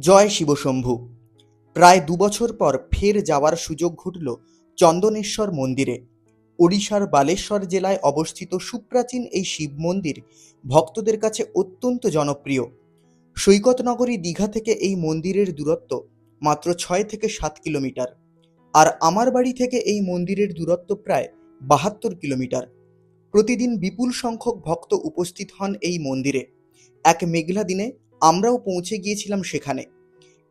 জয় শিবশম্ভু। প্রায় ২ বছর পর ফের যাওয়ার সুযোগ ঘটল চন্দনেশ্বর মন্দিরে। ওড়িশার বালেশ্বর জেলায় অবস্থিত সুপ্রাচীন এই শিব মন্দির ভক্তদের কাছে অত্যন্ত জনপ্রিয়। সৈকতনগরী দীঘা থেকে এই মন্দিরের দূরত্ব মাত্র ৬ থেকে ৭ কিলোমিটার, আর আমার বাড়ি থেকে এই মন্দিরের দূরত্ব প্রায় ৭২ কিলোমিটার। প্রতিদিন বিপুল সংখ্যক ভক্ত উপস্থিত হন এই মন্দিরে। এক মেঘলা দিনে আমরাও পৌঁছে গিয়েছিলাম সেখানে।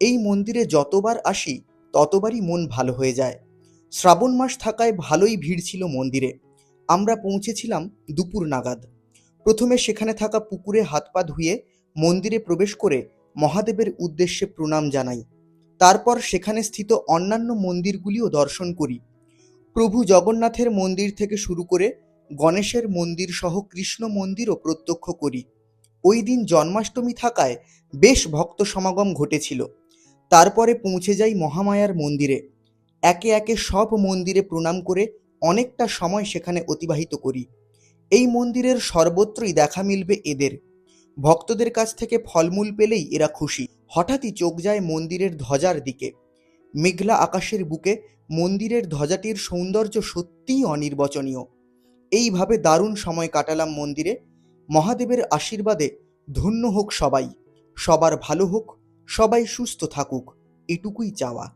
এই মন্দিরে যতবার আসি ততবারই মন ভালো হয়ে যায়। শ্রাবণ মাস থাকায় ভালোই ভিড় ছিল মন্দিরে। আমরা পৌঁছেছিলাম দুপুর নাগাদ। প্রথমে সেখানে থাকা পুকুরে হাত পা ধুয়ে মন্দিরে প্রবেশ করে মহাদেবের উদ্দেশ্যে প্রণাম জানাই। তারপর সেখানে স্থিত অন্যান্য মন্দিরগুলিও দর্শন করি। প্রভু জগন্নাথের মন্দির থেকে শুরু করে গণেশের মন্দির সহ কৃষ্ণ মন্দিরও প্রত্যক্ষ করি। ওই দিন জন্মাষ্টমী থাকায় বেশ ভক্ত সমাগম ঘটেছিল। তারপরে পৌঁছে যাই মহামায়ার মন্দিরে। একে একে সব মন্দিরে প্রণাম করে অনেকটা সময় সেখানে অতিবাহিত করি। এই মন্দিরের সর্বত্রই দেখা মিলবে এদের। ভক্তদের কাছ থেকে ফলমূল পেলেই এরা খুশি। হঠাৎই চোখ যায় মন্দিরের ধ্বজার দিকে। মেঘলা আকাশের বুকে মন্দিরের ধ্বজাটির সৌন্দর্য সত্যিই অনির্বচনীয়। এইভাবে দারুণ সময় কাটালাম মন্দিরে। মহাদেবের আশীর্বাদে ধন্য হোক সবাই, সবার ভালো হোক, সবাই সুস্থ থাকুক, এটুকুই চাওয়া।